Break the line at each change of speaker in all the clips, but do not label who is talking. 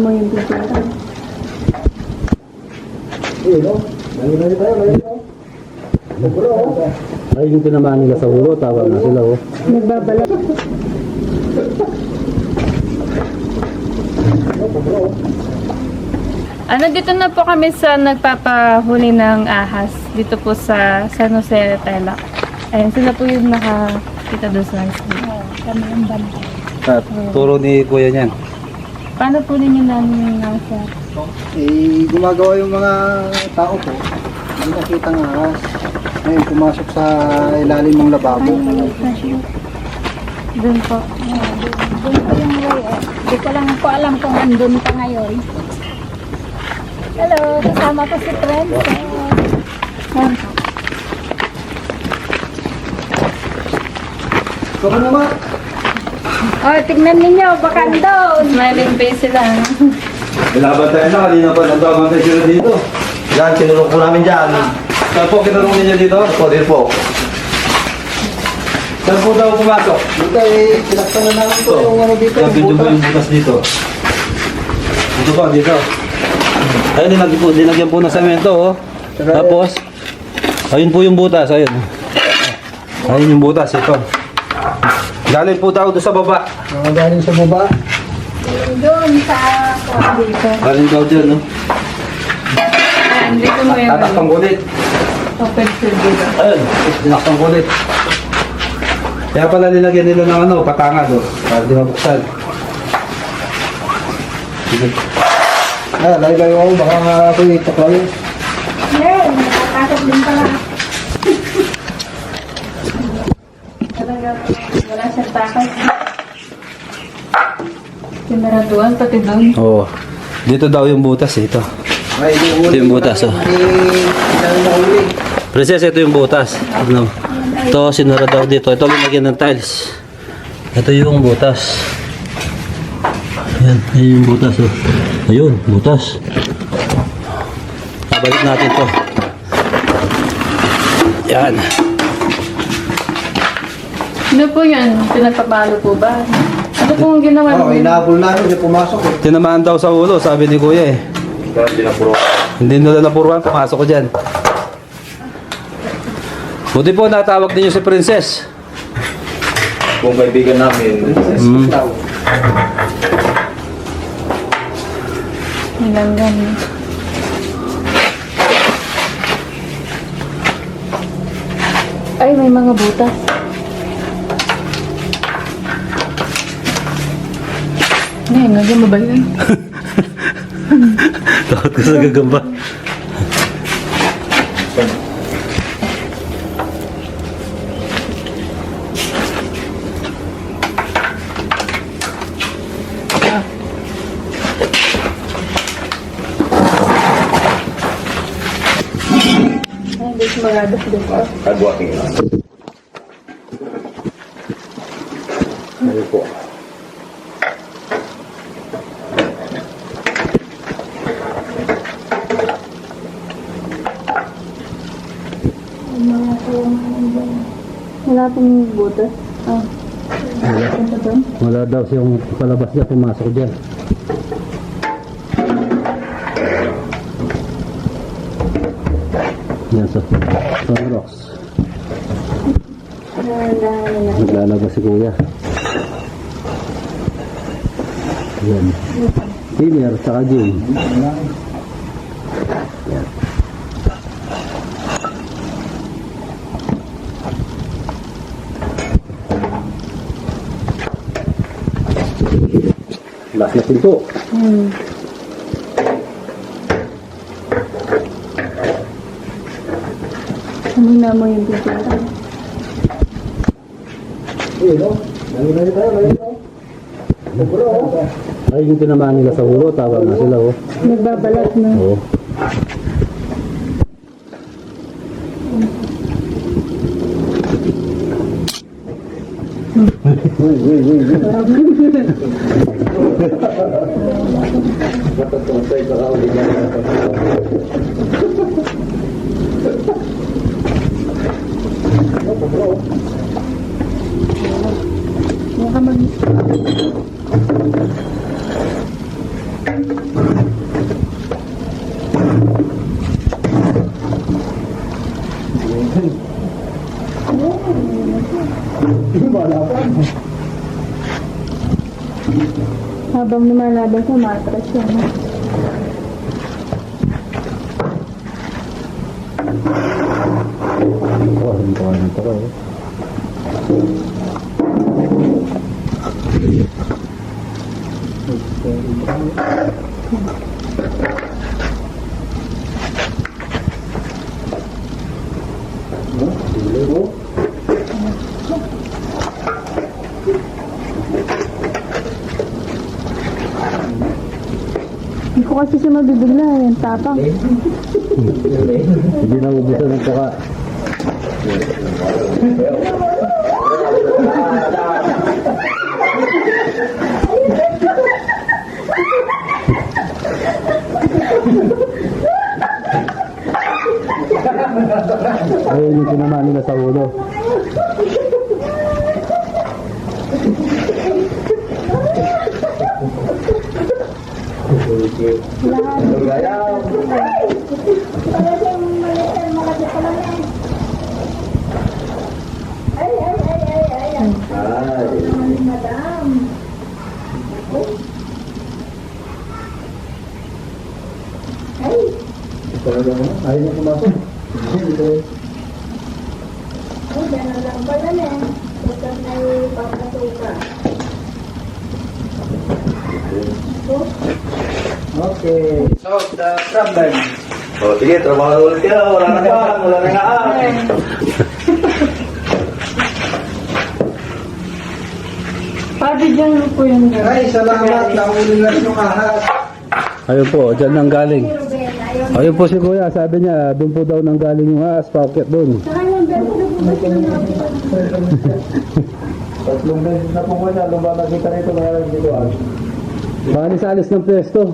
Mo yung pipila.
Ay, yung tinamaan nila sa ulo, tawa na sila, oh.
Nagbabalak. Dito na po kami sa nagpapahuli ng ahas. Dito po sa San Jose, Tela. Ayun, sila po yung nakakita doon sa screen. Kami yung bantay.
At turo ni Kuya niyan.
Paano po ninyo namin nasa?
Gumagawa yung mga tao po. Hindi nakita ng ahas. Ngayon, pumasok sa ilalim ng lababo.
Doon po.
Doon po yung way. Hindi ko lang po alam kung andun pa ngayon. Hello, kasama ko si Princess.
Ayan.
Ikaw naman.
Oh, tignan ninyo, baka doon.
Smiling face sila.
Bilaban tayo na, kanina pa nagbaban tayo sila dito.
Yan, kinulong po namin dyan.
Saan po kinarong ninyo dito?
Ako din po.
Saan po daw pumasok?
Dito pinaksan na namin po yung ano dito.
Yung video mo yung butas dito. Dito po, dito. Ayun, dinagyan po ng semento, oh. Tapos, ayun po yung butas, ayun. Ayun yung butas, ito. Galing po daw doon sa baba.
Galing sa baba.
Doon sa dito.
Galing daw dyan, no?
Ayan, dito mo yung
Tatakpan ko ulit.
open field dito.
Ayun, dinakpan ko ulit. Kaya pala nilagyan nila ng ano, patanga do. Para di mabuksan.
Layo-layo ako. Baka ako itaklaw.
Yan, nakatakot din pala.
Talaga, wala siyang takot. Sinaraduan, pati doon.
Oo. Dito daw yung butas, ito. Ito yung butas, oh. Princess, ito yung butas. Ano? Ito, sinara daw dito. Ito linagyan ng tiles. Ito yung butas. Ayan, ayan yung butas, oh. Ayun, butas. Babalik natin to. Yan.
Ano po yan? Pinagpapalo po ba? Ano pong ginawa
Oo, inaabol namin. Hindi pumasok eh.
Tinamaan daw sa ulo, sabi ni Kuya eh. Hindi nila napuruan, pumasok ko dyan. Buti po natawag ninyo si Princess.
Kung kaibigan namin,
Nilanggan. Ay, may mga butas. Ngayon, nagyan mo ba yun?
Takot ko sa gagamba.
Hindi ko magadas dito.
kagwating na. Ayun po.
Wala pong butas. Ah. Ano doon?
Wala daw siyang palabas niya, pumasok dyan. Yan sa rocks. Naglalabas si Kuya. Yan. Senior, saka Jim. Yan. Last na pinto.
Amoy na mo yung pipila.
Ay, yung tinamaan nila sa ulo, tawa na sila, oh.
Nagbabalat na.
Oo.
Baka mag... Habang lumalabas sa matras siya. No?
Oh, hindi ko ano ito.
Hindi ko kasi siya mabibigla eh. Ang tapang.
Hindi na ubusan ng tuka. Ayun yung tinamaan nila sa ulo.
Talagang malitan malaki pa lang yan. Ay. Madam.
Ayaw niya pumasok.
Ay, gano'n lang pala na. Basta may pangkasuka.
Okay. So, the problem.
O, sige, trabaho ulit ka. Wala na ka. Wala na nga.
Pwede dyan po yung gano'n.
Ay, salamat. Nahuli na yung ahas.
Ayun po, dyan nang galing. Ayun po si Kuya, sabi niya, doon po daw nang galing yung aas, paukyat doon.
Tatlong beses na po ko na. Lumba nakita nito mayroon dito.
Maalis-alis ng pwesto.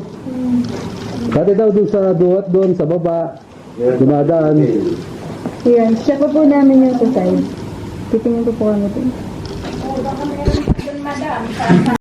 Pati daw doon sa duwat doon, sa baba, dumadaan.
Yan, siya pa po namin yung sa side. Titingin po po kami doon.
Baka meron doon, madam.